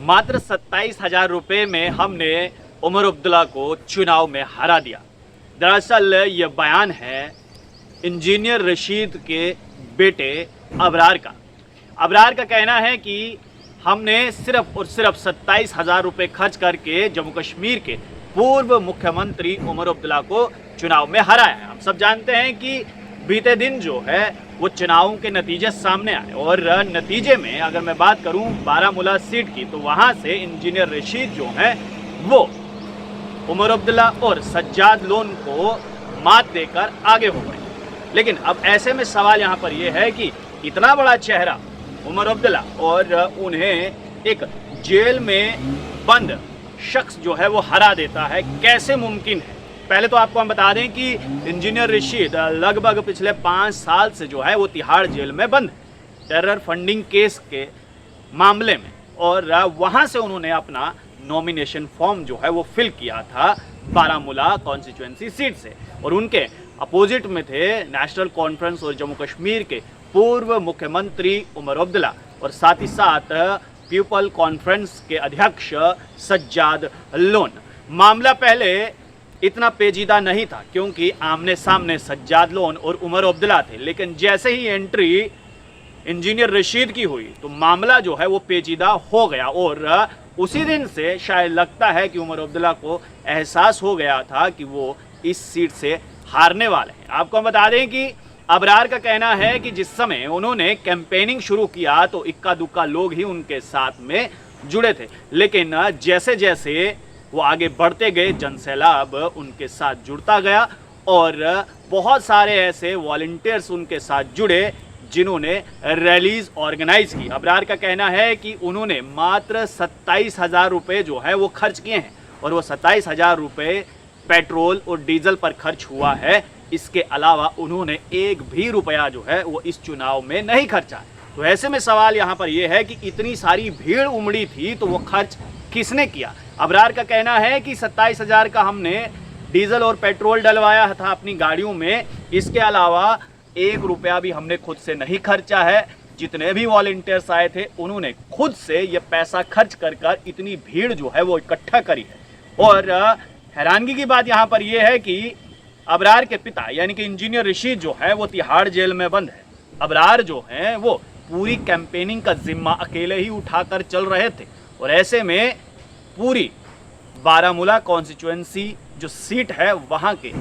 मात्र 27,000 रुपये में हमने उमर अब्दुल्ला को चुनाव में हरा दिया। दरअसल ये बयान है इंजीनियर रशीद के बेटे अबरार का। अबरार का कहना है कि हमने सिर्फ और सिर्फ 27,000 रुपये खर्च करके जम्मू कश्मीर के पूर्व मुख्यमंत्री उमर अब्दुल्ला को चुनाव में हराया है। हम सब जानते हैं कि बीते दिन जो है वो चुनावों के नतीजे सामने आए और नतीजे में अगर मैं बात करूं बारामूला सीट की तो वहां से इंजीनियर रशीद जो हैं वो उमर अब्दुल्ला और सज्जाद लोन को मात देकर आगे हो गए। लेकिन अब ऐसे में सवाल यहाँ पर यह है कि इतना बड़ा चेहरा उमर अब्दुल्ला और उन्हें एक जेल में बंद शख्स जो है वो हरा देता है, कैसे मुमकिन है? पहले तो आपको हम बता दें कि इंजीनियर रशीद लगभग पिछले 5 साल से जो है वो तिहाड़ जेल में बंद है टेरर फंडिंग केस के मामले में, और वहां से उन्होंने अपना नॉमिनेशन फॉर्म जो है वो फिल किया था बारामूला कॉन्स्टिट्यूएंसी सीट से, और उनके अपोजिट में थे नेशनल कॉन्फ्रेंस और जम्मू कश्मीर के पूर्व मुख्यमंत्री उमर अब्दुल्ला और साथ ही साथ पीपल कॉन्फ्रेंस के अध्यक्ष सज्जाद लोन। मामला पहले इतना पेचीदा नहीं था क्योंकि आमने सामने सज्जाद लोन और उमर अब्दुल्ला थे, लेकिन जैसे ही एंट्री इंजीनियर रशीद की हुई तो मामला जो है वो पेचीदा हो गया, और उसी दिन से शायद लगता है कि उमर अब्दुल्ला को एहसास हो गया था कि वो इस सीट से हारने वाले हैं। आपको हम बता दें कि अबरार का कहना है कि जिस समय उन्होंने कैंपेनिंग शुरू किया तो इक्का दुक्का लोग ही उनके साथ में जुड़े थे, लेकिन जैसे जैसे वो आगे बढ़ते गए जनसैलाब उनके साथ जुड़ता गया और बहुत सारे ऐसे वॉलंटियर्स उनके साथ जुड़े जिन्होंने रैलीज ऑर्गेनाइज की। अबरार का कहना है कि उन्होंने मात्र 27,000 रुपये जो है वो खर्च किए हैं, और वो 27,000 रुपये पेट्रोल और डीजल पर खर्च हुआ है। इसके अलावा उन्होंने एक भी रुपया जो है वो इस चुनाव में नहीं खर्चा। तो ऐसे में सवाल यहाँ पर यह है कि इतनी सारी भीड़ उमड़ी थी तो वो खर्च किसने किया? अबरार का कहना है कि 27,000 का हमने डीजल और पेट्रोल डलवाया था अपनी गाड़ियों में, इसके अलावा एक रुपया भी हमने खुद से नहीं खर्चा है। जितने भी वॉलंटियर्स आए थे उन्होंने खुद से ये पैसा खर्च कर इतनी भीड़ जो है वो इकट्ठा करी है। और हैरानगी की बात यहाँ पर यह है कि अबरार के पिता यानी कि इंजीनियर रशीद जो है वो तिहाड़ जेल में बंद है। अबरार जो हैं वो पूरी कैंपेनिंग का जिम्मा अकेले ही उठाकर चल रहे थे, और ऐसे में पूरी बारामूला कॉन्स्टिट्यूएंसी जो सीट है वहाँ के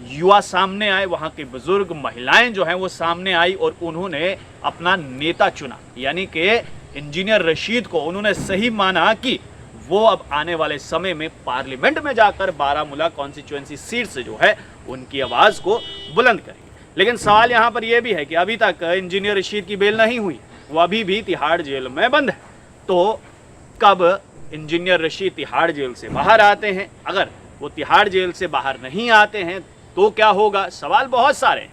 युवा सामने आए, वहाँ के बुजुर्ग महिलाएं जो हैं वो सामने आई और उन्होंने अपना नेता चुना, यानी कि इंजीनियर रशीद को उन्होंने सही माना कि वो अब आने वाले समय में पार्लियामेंट में जाकर बारामूला कॉन्स्टिट्यूएंसी सीट से जो है उनकी आवाज़ को बुलंद करेंगे। लेकिन सवाल यहाँ पर यह भी है कि अभी तक इंजीनियर रशीद की बेल नहीं हुई, वो अभी भी तिहाड़ जेल में बंद है। तो कब इंजीनियर रशीद तिहाड़ जेल से बाहर आते हैं? अगर वो तिहाड़ जेल से बाहर नहीं आते हैं तो क्या होगा? सवाल बहुत सारे हैं,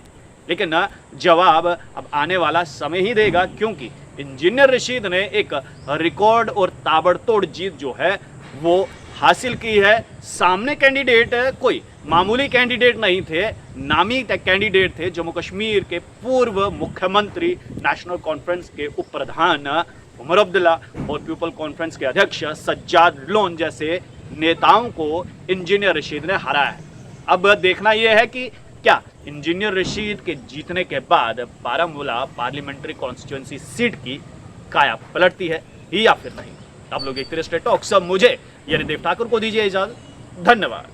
लेकिन जवाब अब आने वाला समय ही देगा, क्योंकि इंजीनियर रशीद ने एक रिकॉर्ड और ताबड़तोड़ जीत जो है वो हासिल की है। सामने कैंडिडेट कोई मामूली कैंडिडेट नहीं थे, नामी कैंडिडेट थे। जम्मू कश्मीर के पूर्व मुख्यमंत्री, नेशनल कॉन्फ्रेंस के उप प्रधान उमर अब्दुल्ला और पीपल कॉन्फ्रेंस के अध्यक्ष सज्जाद लोन जैसे नेताओं को इंजीनियर रशीद ने हराया है। अब देखना यह है कि क्या इंजीनियर रशीद के जीतने के बाद बारामूला पार्लियामेंट्री कॉन्स्टिट्यूएंसी सीट की काया पलटती है या फिर नहीं। आप लोग एक तरह से टॉक सब मुझे यानी देव ठाकुर को दीजिए इजाजत। धन्यवाद।